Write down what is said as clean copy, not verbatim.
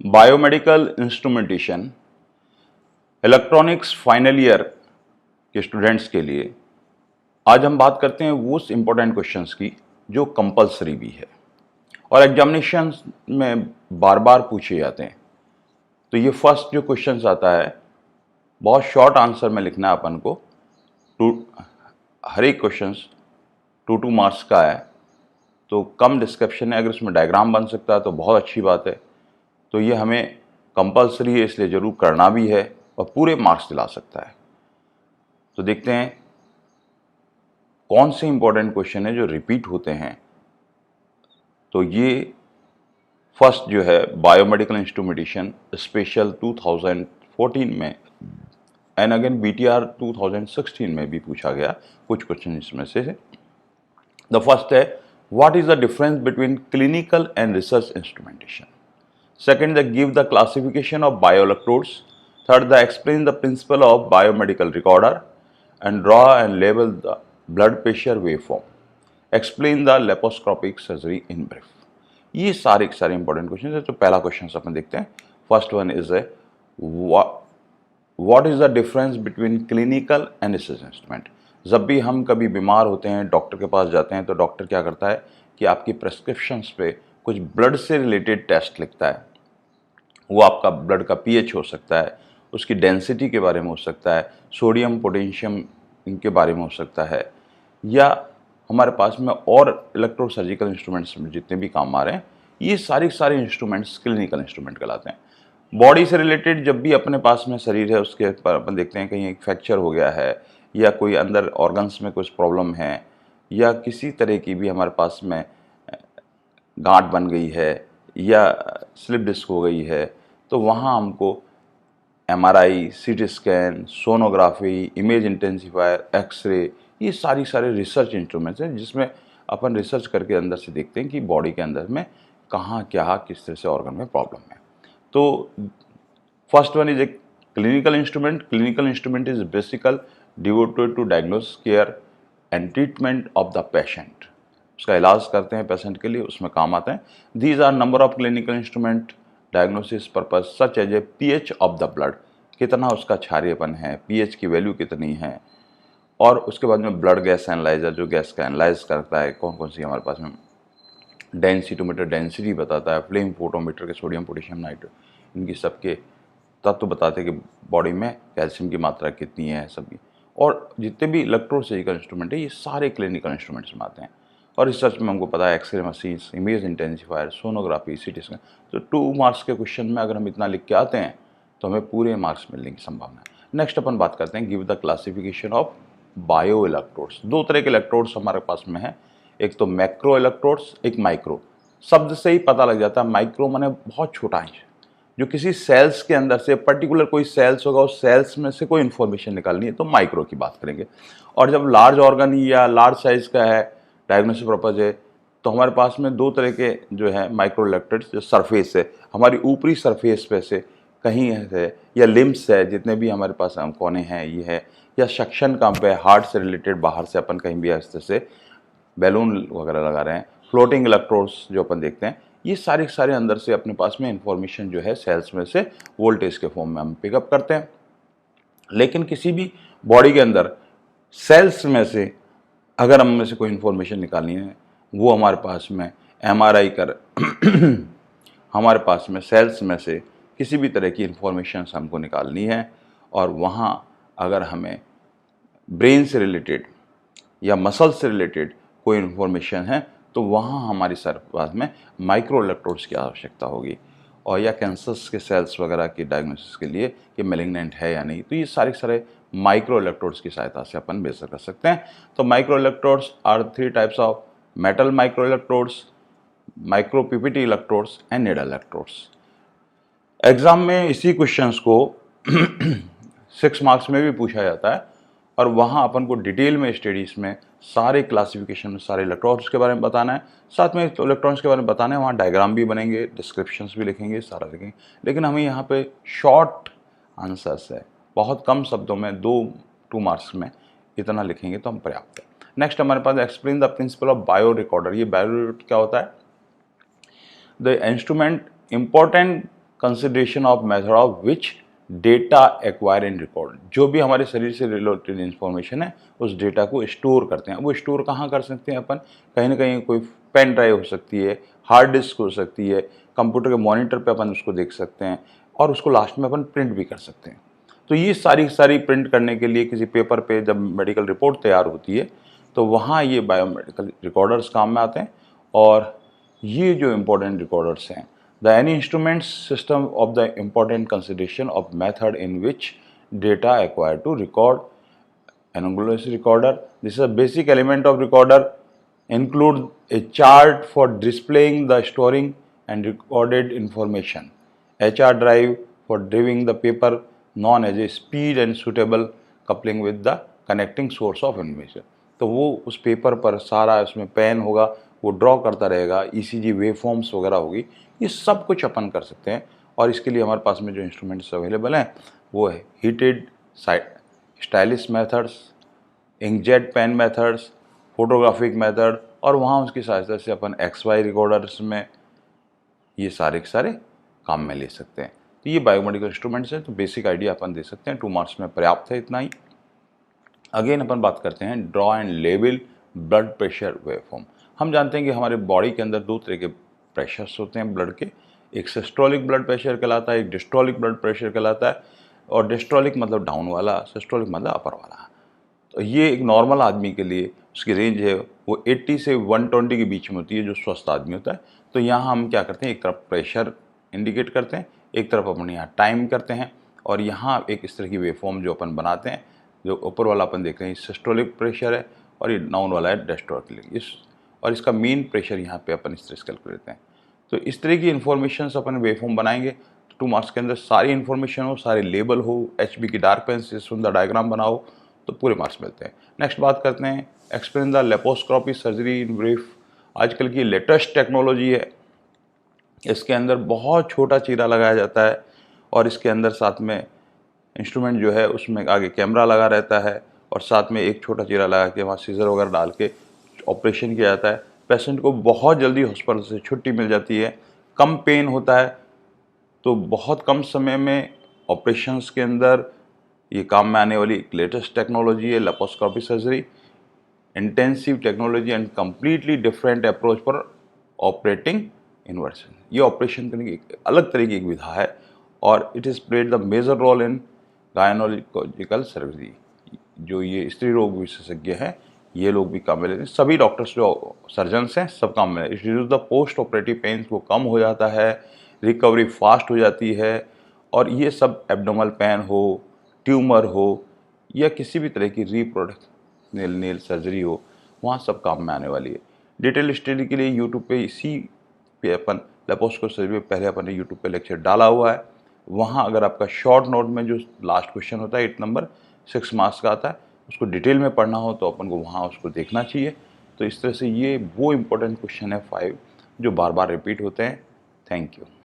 Biomedical instrumentation electronics final year के students के लिए आज हम बात करते हैं उस इम्पोर्टेंट क्वेश्चंस की जो कंपलसरी भी है और एग्जामिनेशन में बार बार पूछे जाते हैं। तो ये फर्स्ट जो क्वेश्चंस आता है बहुत शॉर्ट आंसर में लिखना है अपन को। हर एक क्वेश्चंस 2 मार्क्स का है, तो कम डिस्क्रिप्शन है। अगर इसमें डायग्राम बन सकता है तो बहुत अच्छी बात है। तो ये हमें कंपलसरी है, इसलिए ज़रूर करना भी है और पूरे मार्क्स दिला सकता है। तो देखते हैं कौन से इंपॉर्टेंट क्वेश्चन है जो रिपीट होते हैं। तो ये फर्स्ट जो है बायोमेडिकल इंस्ट्रूमेंटेशन स्पेशल 2014 में एंड अगेन BTR 2016 में भी पूछा गया कुछ क्वेश्चन इसमें से। द फर्स्ट है what is the difference between clinical and research instrumentation. Second, they give the classification of bioelectrodes. Third, they explain the principle of biomedical recorder and draw and label the blood pressure waveform. Explain the laparoscopic surgery in brief. ये सारे important question है। तो पहला question अपन देखते हैं। First one is what is the difference between clinical and research instrument. जब भी हम कभी बीमार होते हैं, डॉक्टर के पास जाते हैं, तो डॉक्टर क्या करता है कि आपकी प्रेस्क्रिप्शंस पे कुछ ब्लड से रिलेटेड टेस्ट लिखता है। वो आपका ब्लड का pH हो सकता है, उसकी डेंसिटी के बारे में हो सकता है, सोडियम पोटेशियम इनके बारे में हो सकता है, या हमारे पास में और इलेक्ट्रो सर्जिकल इंस्ट्रूमेंट्स जितने भी काम आ रहे हैं, ये सारे इंस्ट्रूमेंट्स क्लिनिकल इंस्ट्रूमेंट कहलाते हैं। बॉडी से रिलेटेड जब भी अपने पास में शरीर है उसके पर अपन देखते हैं कहीं एक फ्रैक्चर हो गया है या कोई अंदर ऑर्गन्स में कुछ प्रॉब्लम है या किसी तरह की भी हमारे पास में गांठ बन गई है या स्लिप डिस्क हो गई है, तो वहाँ हमको MRI, CT scan, sonography, image intensifier, x ray, ये सारे रिसर्च इंस्ट्रूमेंट्स हैं जिसमें अपन रिसर्च करके अंदर से देखते हैं कि बॉडी के अंदर में कहाँ क्या किस तरह से ऑर्गन में प्रॉब्लम है। तो first one is a clinical instrument. Clinical instrument is basically devoted to diagnose care and treatment of the patient. उसका इलाज करते हैं पेशेंट के लिए, उसमें काम आते हैं। These are number of clinical instrument diagnosis purpose such as a pH of the blood, कितना उसका क्षारीयपन है, pH की वैल्यू कितनी है, और उसके बाद में ब्लड गैस एनालाइजर जो गैस का एनालाइज करता है कौन कौन सी हमारे पास में, डेंसिटोमीटर डेंसिटी बताता है, फ्लेम फोटोमीटर के सोडियम पोटेशियम नाइट्रेट, इनकी सबके तत्व बताते हैं कि बॉडी में कैल्शियम की मात्रा कितनी है सबकी। और जितने भी इलेक्ट्रोसर्जिकल इंस्ट्रूमेंट है ये सारे क्लिनिकल इंस्ट्रूमेंट्स में आते हैं। और रिसर्च में हमको पता है x ray machine, image intensifier, sonography, CT scan. तो 2 मार्क्स के क्वेश्चन में अगर हम इतना लिख के आते हैं तो हमें पूरे मार्क्स मिलने की संभावना है। नेक्स्ट अपन बात करते हैं give the classification of bio electrodes. 2 तरह के इलेक्ट्रोड्स हमारे पास में है, एक तो मैक्रो इलेक्ट्रोड्स, एक माइक्रो। शब्द से ही पता लग जाता है माइक्रो माने बहुत छोटा है, जो किसी सेल्स के अंदर से पर्टिकुलर कोई सेल्स होगा उस सेल्स में से कोई इन्फॉर्मेशन निकालनी है तो माइक्रो की बात करेंगे। और जब लार्ज ऑर्गन या लार्ज साइज का है डायग्नोसिस पर्पज है तो हमारे पास में 2 तरह के जो है माइक्रो इलेक्ट्रोड्स, जो सरफेस है हमारी ऊपरी सरफेस पे से कहीं है या लिम्स है जितने भी हमारे पास कोने हैं ये है, या सक्शन काम पे हार्ट से रिलेटेड बाहर से अपन कहीं भी इस तरह से बैलून वगैरह लगा रहे हैं, फ्लोटिंग इलेक्ट्रोड्स जो अपन देखते हैं, ये सारे अंदर से अपने पास में इंफॉर्मेशन जो है सेल्स में से वोल्टेज के फॉर्म में हम पिकअप करते हैं। लेकिन किसी भी बॉडी के अंदर सेल्स में से अगर हम में से कोई इन्फॉर्मेशन निकालनी है वो हमारे पास में MRI कर हमारे पास में सेल्स में से किसी भी तरह की इन्फॉर्मेशन हमको निकालनी है, और वहाँ अगर हमें ब्रेन से रिलेटेड या मसल से रिलेटेड कोई इन्फॉर्मेशन है तो वहाँ हमारी पास में माइक्रो इलेक्ट्रोड्स की आवश्यकता होगी। और या कैंसर्स के सेल्स वगैरह की डायग्नोसिस के लिए कि मैलिग्नेंट है या नहीं, तो ये सारे माइक्रो इलेक्ट्रोड्स की सहायता से अपन मेजर कर सकते हैं। तो micro electrodes are 3 types of metal micro electrodes, micro PPT electrodes and needle electrodes. Exam में इसी क्वेश्चंस को 6 मार्क्स में भी पूछा जाता है और वहाँ अपन को डिटेल में स्टडीज़ में सारे क्लासिफिकेशन में सारे इलेक्ट्रॉन्स के बारे में बताना है, साथ में तो इलेक्ट्रॉन्स के बारे में बताना है, वहाँ डायग्राम भी बनेंगे, डिस्क्रिप्शंस भी लिखेंगे, सारा लिखेंगे। लेकिन हमें यहाँ पे शॉर्ट आंसर्स है, बहुत कम शब्दों में 2 मार्क्स में इतना लिखेंगे तो हम पर्याप्त है। नेक्स्ट हमारे पास explain the principle of bio recorder. ये बायो क्या होता है? The instrument important consideration of method of which data acquire and record. जो भी हमारे शरीर से रिलेटेड इंफॉर्मेशन है उस डेटा को स्टोर करते हैं। वो स्टोर कहाँ कर सकते हैं अपन, कहीं ना कहीं कोई पेन ड्राइव हो सकती है, हार्ड डिस्क हो सकती है, कंप्यूटर के मॉनिटर पे अपन उसको देख सकते हैं और उसको लास्ट में अपन प्रिंट भी कर सकते हैं। तो ये सारी प्रिंट करने के लिए किसी पेपर पे जब मेडिकल रिपोर्ट तैयार होती है तो वहाँ ये बायोमेडिकल रिकॉर्डर्स काम में आते हैं। और ये जो इम्पोर्टेंट रिकॉर्डर्स हैं, the any instrument system of the important consideration of method in which data acquire to record anomalous recorder. This is a basic element of recorder. Include a chart for displaying the storing and recorded information. HR drive for driving the paper known as a speed and suitable coupling with the connecting source of information. तो वो उस paper पर सारा उसमें pen होगा, वो draw करता रहेगा, ECG वेवफॉर्म्स वगैरह होगी, ये सब कुछ अपन कर सकते हैं। और इसके लिए हमारे पास में जो इंस्ट्रूमेंट्स अवेलेबल हैं वो है heated stylish methods, inkjet pen methods, photographic method, और वहाँ उसकी सहायता से अपन XY रिकॉर्डर्स में ये सारे के सारे काम में ले सकते हैं। तो ये बायोमेडिकल इंस्ट्रूमेंट्स हैं, तो बेसिक आइडिया अपन दे सकते हैं, 2 मार्क्स में पर्याप्त है इतना ही। अगेन अपन बात करते हैं draw and label blood pressure waveform. हम जानते हैं कि हमारे बॉडी के अंदर 2 तरह के प्रेशर्स होते हैं ब्लड के, एक सिस्टोलिक ब्लड प्रेशर कहलाता है, एक डिस्टोलिक ब्लड प्रेशर कहलाता है। और डिस्टोलिक मतलब डाउन वाला, सिस्टोलिक मतलब अपर वाला। तो ये एक नॉर्मल आदमी के लिए उसकी रेंज है वो 80 से 120 के बीच में होती है, जो स्वस्थ आदमी होता है। तो यहाँ हम क्या करते हैं, एक तरफ प्रेशर इंडिकेट करते हैं, एक तरफ अपन यहाँ टाइम करते हैं, और यहाँ एक इस तरह की वेवफॉर्म जो अपन बनाते हैं, जो ऊपर वाला अपन देख रहे हैं सिस्टोलिक प्रेशर है और ये डाउन वाला है डिस्टोलिक। और इसका मेन प्रेशर यहाँ पे अपन इस तरह से कैलकुलेट करते हैं। तो इस तरह की इन्फॉर्मेशन अपन वेवफॉर्म बनाएंगे तो 2 मार्क्स के अंदर सारी इन्फॉर्मेशन हो, सारे लेबल हो, HB की डार्क पेन से सुंदर डायग्राम बनाओ, तो पूरे मार्क्स मिलते हैं। नेक्स्ट बात करते हैं explain the laparoscopy surgery in brief. आजकल की लेटेस्ट टेक्नोलॉजी है, इसके अंदर बहुत छोटा चीरा लगाया जाता है और इसके अंदर साथ में इंस्ट्रूमेंट जो है उसमें आगे कैमरा लगा रहता है और साथ में एक छोटा चीरा लगा के वहाँ सीजर वगैरह डाल के ऑपरेशन किया जाता है। पेशेंट को बहुत जल्दी हॉस्पिटल से छुट्टी मिल जाती है, कम पेन होता है, तो बहुत कम समय में ऑपरेशंस के अंदर ये काम में आने वाली एक लेटेस्ट टेक्नोलॉजी है laparoscopy surgery. Intensive technology and completely different approach for operating inversion. ये ऑपरेशन करने की एक अलग तरह की एक विधा है और it is played the major role in gynaecological surgery. जो ये स्त्री रोग विशेषज्ञ हैं ये लोग भी काम में लेते हैं, सभी डॉक्टर्स जो सर्जन्स हैं सब काम में। It reduce the post operative pain को कम हो जाता है, रिकवरी फास्ट हो जाती है, और ये सब एब्डोमिनल पेन हो, ट्यूमर हो या किसी भी तरह की रीप्रोडक्ट नेल सर्जरी हो, वहाँ सब काम में आने वाली है। डिटेल स्टडी के लिए यूट्यूब पे इसी पे अपन लेप्रोस्कोपी सर्जरी पहले अपन ने यूट्यूब पे लेक्चर डाला हुआ है। वहाँ अगर आपका शॉर्ट नोट में जो लास्ट क्वेश्चन होता है 8 नंबर 6 मार्क्स का आता है, उसको डिटेल में पढ़ना हो तो अपन को वहाँ उसको देखना चाहिए। तो इस तरह से ये वो इम्पोर्टेंट क्वेश्चन है 5 जो बार बार रिपीट होते हैं। Thank you.